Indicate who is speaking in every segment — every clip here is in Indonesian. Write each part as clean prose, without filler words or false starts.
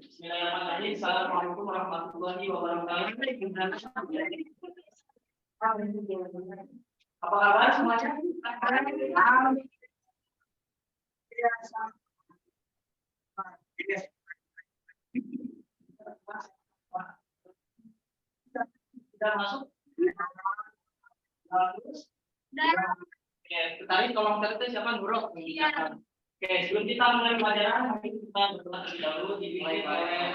Speaker 1: Bismillahirrahmanirrahim. Assalamualaikum warahmatullahi wabarakatuh. Apa kabar semuanya? Sudah masuk? Oke, tadi tolong catat siapa Nurul? Oke, sebelum kita mulai pelajaran, mari kita berdoa terlebih dahulu dipimpin oleh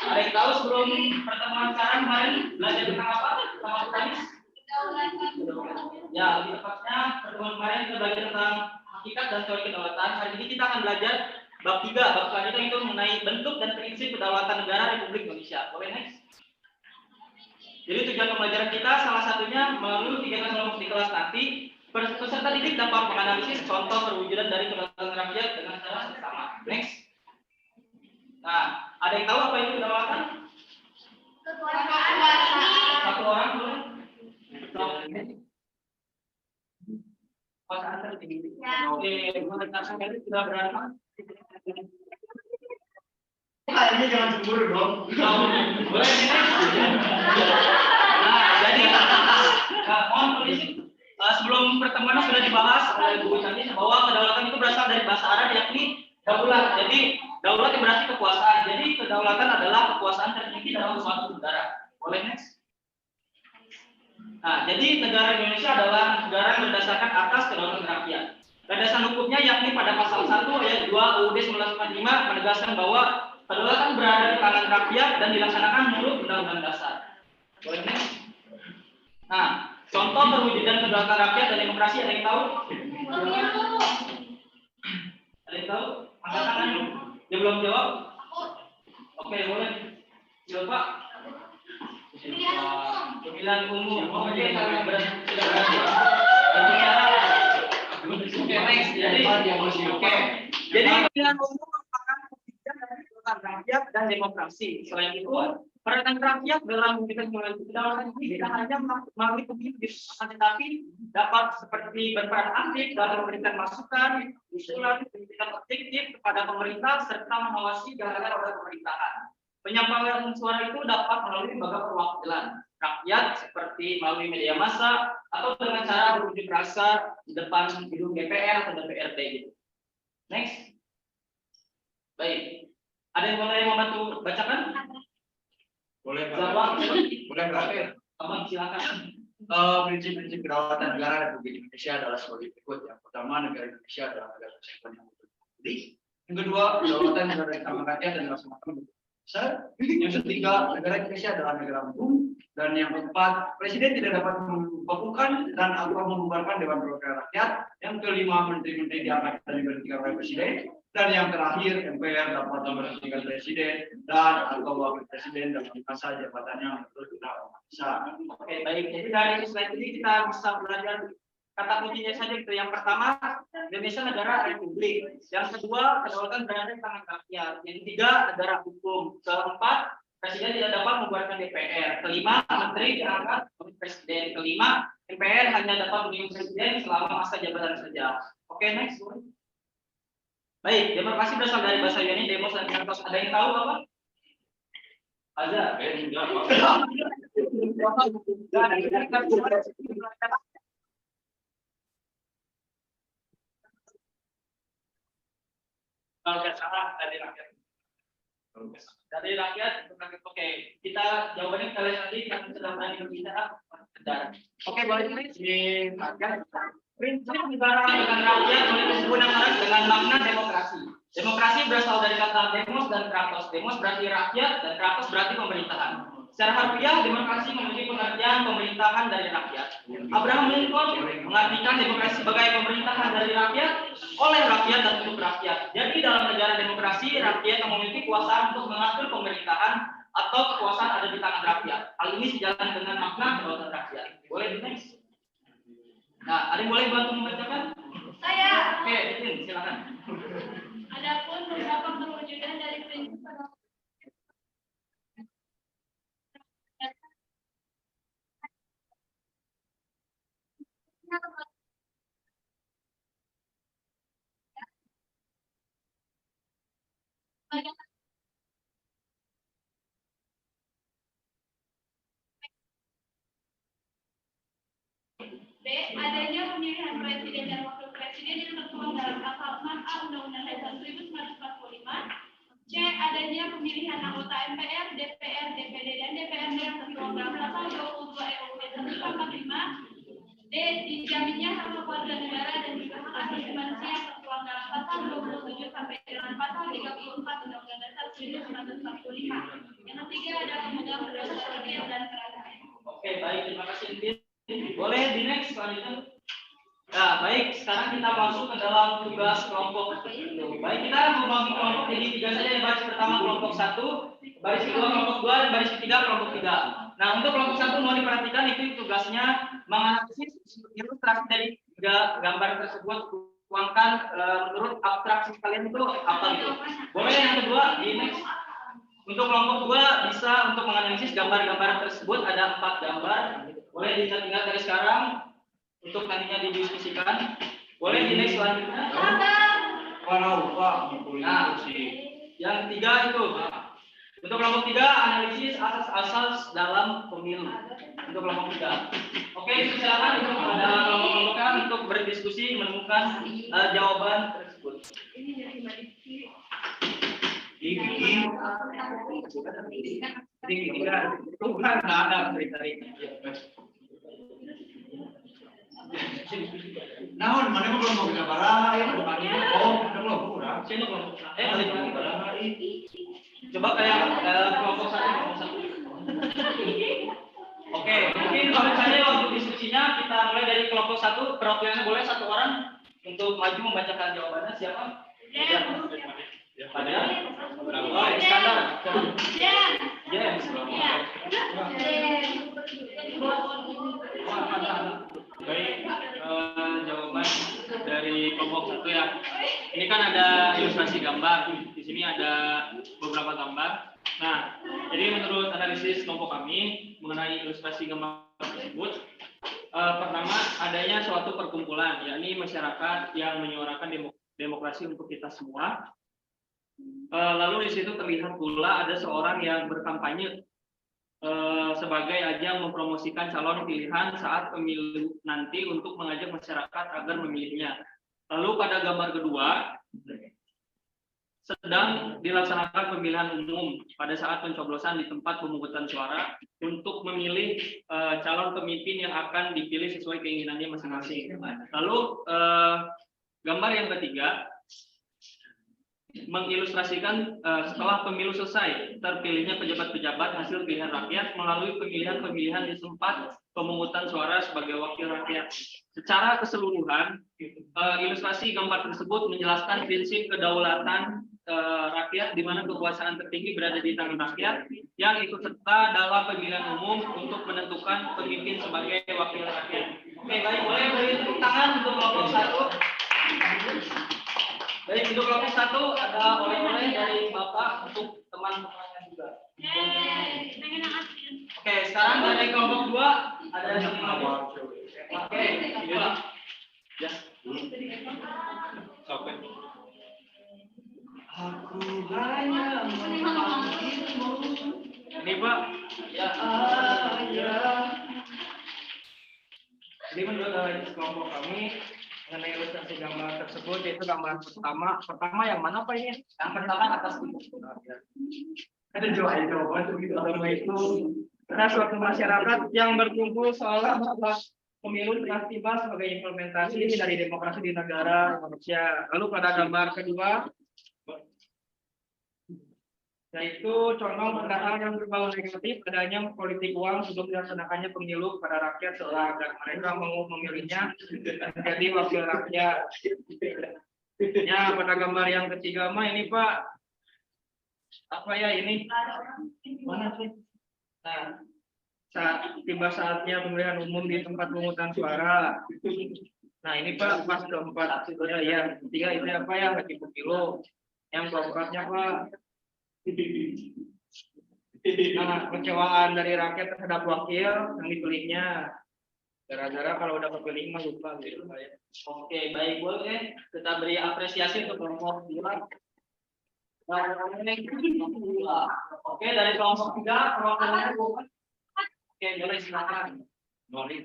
Speaker 1: ada yang tahu sebelum pertemuan sekarang kemarin belajar tentang apa? Tentang tadi? Ya, lebih tepatnya pertemuan kemarin kita belajar tentang hakikat dan teori kedaulatan. Hari ini kita akan belajar bab 3. Bab selanjutnya itu mengenai bentuk dan prinsip kedaulatan negara Republik Indonesia. Boleh next? Jadi tujuan pembelajaran kita salah satunya melalui kegiatan kelompok di kelas nanti. Peserta didik dapat menganalisis contoh perwujudan dari kedaulatan rakyat dengan cara seksama. Next. Nah, ada yang tahu apa itu kedaulatan? Satu orang boleh? Kekuasaan tertinggi. Oke, peserta dari sudah berapa?
Speaker 2: Ini jangan cemburu dong.
Speaker 1: Boleh. Nah, jadi mohon permisi. Sebelum pertemuan sudah dibahas oleh Bu Candi bahwa kedaulatan itu berasal dari bahasa Arab yakni daulat. Jadi daulat yang berarti kekuasaan. Jadi kedaulatan adalah kekuasaan tertinggi dalam suatu negara. Boleh next? Nah, jadi negara Indonesia adalah negara yang berdasarkan atas kedaulatan rakyat. Landasan hukumnya yakni pada pasal 1 ayat 2 UUD 1945 menegaskan bahwa kedaulatan berada di tangan rakyat dan dilaksanakan menurut Undang-Undang Dasar. Boleh next? Nah, contoh perwujudan kedaulatan rakyat dan demokrasi ada yang tahu? Ada yang tahu? Angkat tangan. Dia belum jawab? Oke, boleh. Coba. Pemilihan umum. Oke, sudah berhasil. Oke, next. Jadi pemilihan umum merupakan kebijakan dari kedaulatan rakyat dan demokrasi. Selain itu, peran rakyat dalam mewujudkan kedaulatan ini tidak hanya melalui pemilu, tetapi dapat seperti berperan aktif dalam memberikan masukan, usulan, kritikan objektif kepada pemerintah serta mengawasi jalannya roda pemerintahan. Penyampaian suara itu dapat melalui lembaga perwakilan rakyat seperti melalui media massa atau dengan cara berunjuk rasa di depan gedung DPR atau DPRD gitu. Next. Baik. Ada yang boleh membantu bacakan?
Speaker 2: Boleh,
Speaker 1: boleh berakhir. Abang silakan.
Speaker 2: Prinsip-prinsip kedaulatan negara Republik Indonesia adalah sebagai berikut. Yang pertama, negara Indonesia adalah negara kesatuan yang berdiri. Yang kedua, kedaulatan negara di tangan rakyat dan dilaksanakan besar. Yang ketiga, negara Indonesia adalah negara hukum. Dan yang keempat, presiden tidak dapat membekukan dan atau membubarkan Dewan Perwakilan Rakyat. Yang kelima, menteri-menteri diangkat dan diberhentikan oleh presiden. Dan yang terakhir, MPR dapat memberhentikan presiden dan atau wakil presiden dalam masa jabatannya menurut undang-undang.
Speaker 1: Oke, baik. Jadi dari slide ini kita bisa belajar kata kuncinya saja itu. Yang pertama, Indonesia negara republik. Yang kedua, kedaulatan berada di tangan rakyat. Yang ketiga, negara hukum. Keempat, presiden tidak dapat membubarkan DPR. Kelima, menteri diangkat oleh presiden. Kelima, MPR hanya dapat memilih presiden selama masa jabatan saja. Oke, next. Baik, demokrasi berasal dari bahasa Yunani, demos dan kratos. Ada yang tahu apa? Ada. Kalau salah dari rakyat. Dari rakyat, oke. Kita jawabannya kita lihat nanti yang sedang berani berbicara. Oke, boleh dimakan. Prinsip negara dengan rakyat menggunakan dengan makna demokrasi. Demokrasi berasal dari kata demos dan kratos. Demos berarti rakyat dan kratos berarti pemerintahan. Secara harfiah, demokrasi memiliki pengertian pemerintahan dari rakyat. Abraham Lincoln mengartikan demokrasi sebagai pemerintahan dari rakyat, oleh rakyat dan untuk rakyat. Jadi dalam negara demokrasi, rakyat yang memiliki kuasa untuk mengatur pemerintahan atau kekuasaan ada di tangan rakyat. Hal ini sejalan dengan makna kedaulatan rakyat. Boleh di next? Nah, ada yang boleh bantu membacakan?
Speaker 3: Saya.
Speaker 1: Oke, Titin, silakan.
Speaker 3: Adapun beberapa perwujudan dari prinsip B. Adanya pemilihan presiden dan wakil presiden yang tertuang dalam pasal 6A Undang-Undang Dasar 1945. C. Adanya pemilihan anggota MPR, DPR, DPD, dan DPRD yang tertuang dalam pasal 22 RUU 1545. D. Dijaminnya hak warga negara dan juga hak asasi manusia yang tertuang dalam pasal 27 sampai dengan pasal 34 Undang-Undang Dasar 1945. Yang ketiga adalah memegang berdasar rakyat dan kerajaan.
Speaker 1: Oke, baik, terima kasih Titin. Boleh di next selanjutnya. Nah, baik, sekarang kita masuk ke dalam tugas kelompok. Baik, kita membagi kelompok jadi 3 saja. Yang baris pertama kelompok 1, baris kedua kelompok 2, dan baris ketiga kelompok 3. Nah, untuk kelompok 1 mau diperhatikan itu tugasnya menganalisis ilustrasi dari 3 gambar tersebut, tuangkan menurut abstraksi kalian itu apa gitu. Boleh yang kedua di next. Untuk kelompok 2 bisa untuk menganalisis gambar-gambar tersebut, ada 4 gambar. Boleh diingat-ingat dari sekarang untuk nantinya didiskusikan. Boleh di next selanjutnya. Nah, yang 3 itu untuk kelompok 3 analisis asas-asas dalam pemilu untuk kelompok 3. Oke, silakan untuk pada kelompok-kelompoknya untuk berdiskusi menemukan jawaban tersebut.
Speaker 2: Naon mana mah belum mau gambar ya bukan oh belum kurang.
Speaker 1: Sini kelompok. Balik lagi. Coba kayak kelompok 1. Oke, mungkin kalau misalnya untuk diskusinya kita mulai dari kelompok 1, perwakilannya boleh 1 orang untuk maju membacakan jawabannya. Siapa? Ada? Oh, Iskandar. James. Baik, jawaban dari kelompok 1 ya. Ini kan ada ilustrasi gambar. Di sini ada beberapa gambar. Nah, jadi menurut analisis kelompok kami mengenai ilustrasi gambar tersebut, pertama adanya suatu perkumpulan, yakni masyarakat yang menyuarakan demokrasi untuk kita semua. Lalu di situ terlihat pula ada seorang yang berkampanye sebagai ajang mempromosikan calon pilihan saat pemilu nanti untuk mengajak masyarakat agar memilihnya. Lalu pada gambar kedua, sedang dilaksanakan pemilihan umum pada saat pencoblosan di tempat pemungutan suara untuk memilih calon pemimpin yang akan dipilih sesuai keinginannya masing-masing. Lalu gambar yang ketiga mengilustrasikan setelah pemilu selesai terpilihnya pejabat-pejabat hasil pilihan rakyat melalui pemilihan-pemilihan di tempat pemungutan suara sebagai wakil rakyat. Secara keseluruhan, ilustrasi gambar tersebut menjelaskan prinsip kedaulatan rakyat di mana kekuasaan tertinggi berada di tangan rakyat yang ikut serta dalam pemilihan umum untuk menentukan pemimpin sebagai wakil rakyat. Oke, baik, boleh beri tepuk tangan untuk kelompok 1. Baik, untuk kelompok 1 ada oleh-oleh dari Bapak untuk teman-temannya juga. Oke, sekarang dari kelompok 2 ada yang mau. Oke, ya. Oke. Aku hanya memanggilmu. Ini Pak. Ya ayah. Jadi menurut kelompok kami mengenai ilustrasi gambar tersebut, yaitu gambar pertama yang mana Pak ini? Yang pertama atas itu. Ada jawaban itu karena suatu masyarakat yang berkumpul seolah bahwa pemilu telah tiba sebagai implementasi dari demokrasi di negara Indonesia. Lalu pada gambar kedua, yaitu condong pada hal yang berbau negatif adanya politik uang sebelum dilaksanakannya pemilu kepada rakyat seolah agar mereka mau memilihnya menjadi wakil rakyat. Ya, pada gambar yang ketiga mah ini Pak, apa ya ini? Mana sih? Nah, tiba saatnya pemilihan umum di tempat pemungutan suara. Nah ini Pak, pas keempat ya, ketiga itu apa ya, lagi pemilu. Yang keempatnya Pak, nah, kecewaan dari rakyat terhadap wakil yang dipilihnya. Gara-gara kalau udah kepilih mah lupa gitu Pak ya. Oke, baik, boleh kita beri apresiasi untuk kelompok 2. Oke, dari kelompok 3, kelompoknya bukan. Oke, boleh silakan. Boleh.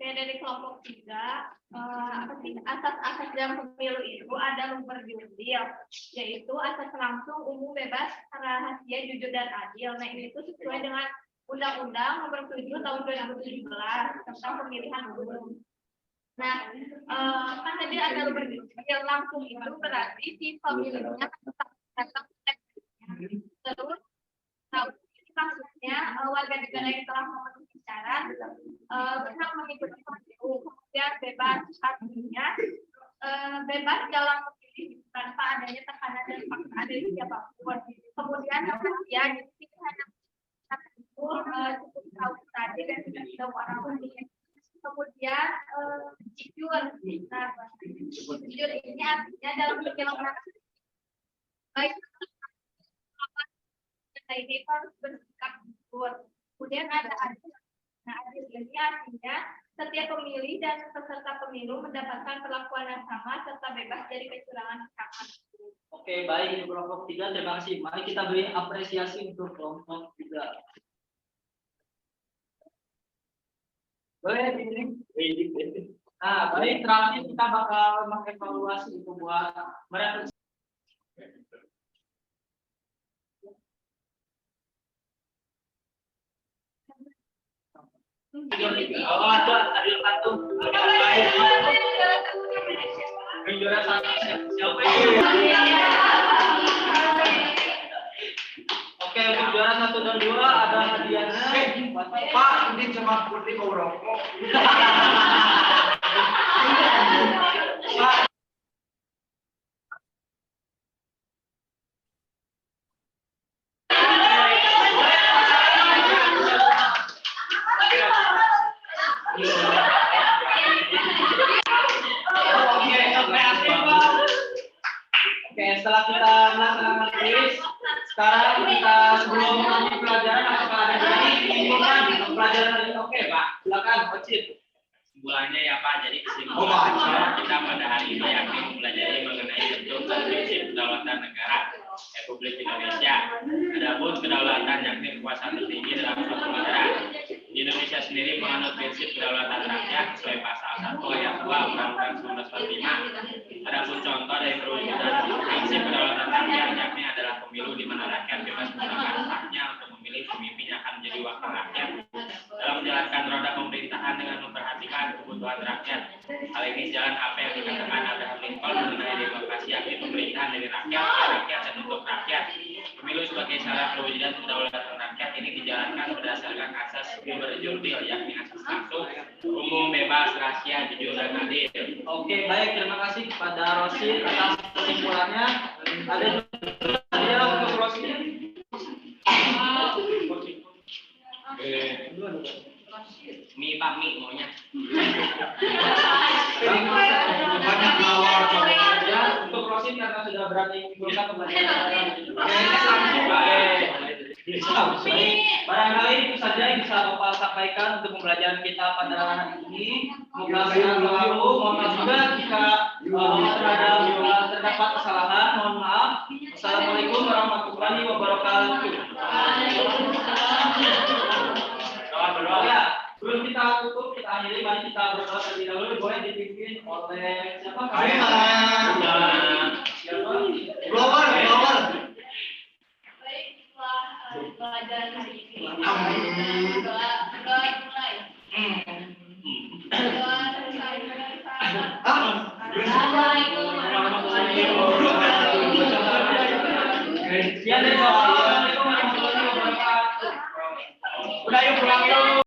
Speaker 3: Oke, dari kelompok 3, asas-asas dalam pemilu itu ada lumber jurdil, yaitu asas langsung, umum, bebas, rahasia, jujur, dan adil. Nah ini itu sesuai dengan Undang-Undang Nomor 7 Tahun 2017 tentang pemilihan umum. Nah, kan tadi ada lumber jurdil langsung itu berarti si pemilihnya datang ke TPS. Terus, maksudnya warga negara yang telah memenuhi syarat berhak mengikuti pemilu. Kemudian bebas, artinya bebas dalam memilih tanpa adanya tekanan dan paksaan dari siapapun. Kemudian rahasia, jadi hanya cukup tahu tadi dan tidak tahu orang lain. Kemudian jujur, nah jujur ini artinya dalam penyelenggaraan baik ini harus bersikap jujur. Kemudian ada adil. Nah, adil ini artinya setiap pemilih dan peserta pemilu mendapatkan perlakuan yang sama serta bebas dari kecurangan kecurangan.
Speaker 1: Oke, baik untuk kelompok 3, terima kasih. Mari kita beri apresiasi untuk kelompok 3. Boleh ini. Nah, baik, terakhir kita bakal mengevaluasi itu buat mereka. Adil satu. Juara satu siapa ini? Oke, untuk juara 1 dan 2 ada hadiahnya.
Speaker 2: Pak, ini cuma putih mau rokok.
Speaker 1: Oke, setelah kita melaksanakan kuis, sekarang kita sebelum melanjutkan pelajaran, apakah ada yang menyimpulkan pelajaran ini? Oke, Pak, silakan, Ocit.
Speaker 4: Kesimpulannya ya Pak, jadi kesimpulan kita pada hari ini yakni mempelajari mengenai bentuk dan prinsip kedaulatan negara Republik Indonesia. Adapun kedaulatan yakni kekuasaan tertinggi dalam suatu negara. Di Indonesia sendiri menganut prinsip kedaulatan rakyat sesuai pasal 1 ayat 2 Undang-Undang 1945. Adapun contoh dari perwujudan prinsip kedaulatan rakyat yakni adalah pemilu di mana rakyat bebas menggunakan haknya untuk memilih pemimpin yang akan menjadi wakil rakyat dalam menjalankan roda pemerintahan dengan memperhatikan kebutuhan rakyat. Hal ini jalan apa yang dikatakan Abraham Lincoln mengenai demokrasi yakni pemerintahan dari rakyat dan untuk rakyat. Pemilu sebagai salah perwujudan kedaulatan rakyat ini dijalankan berdasarkan asas lumber jurdil yakni asas langsung, umum, bebas, rahasia, jujur, dan adil.
Speaker 1: Oke, baik, terima kasih kepada Rosi atas kesimpulannya. Ada untuk Rosi.
Speaker 4: Mi Pak, mi maunya.
Speaker 2: Banyak mawar
Speaker 1: Ya, untuk Rosi karena sudah berani membuka pembelajaran. Barangkali itu saja yang bisa Bapak sampaikan untuk pembelajaran kita pada hari ini. Semoga sehat selalu. Mohon maaf juga jika terdapat kesalahan. Mohon maaf. Assalamualaikum warahmatullahi wabarakatuh. Ya, sebelum kita tutup, kita akhiri, mari kita berdoa terlebih dahulu. Boleh dipimpin oleh siapa?
Speaker 2: Siapa?
Speaker 1: Siapa?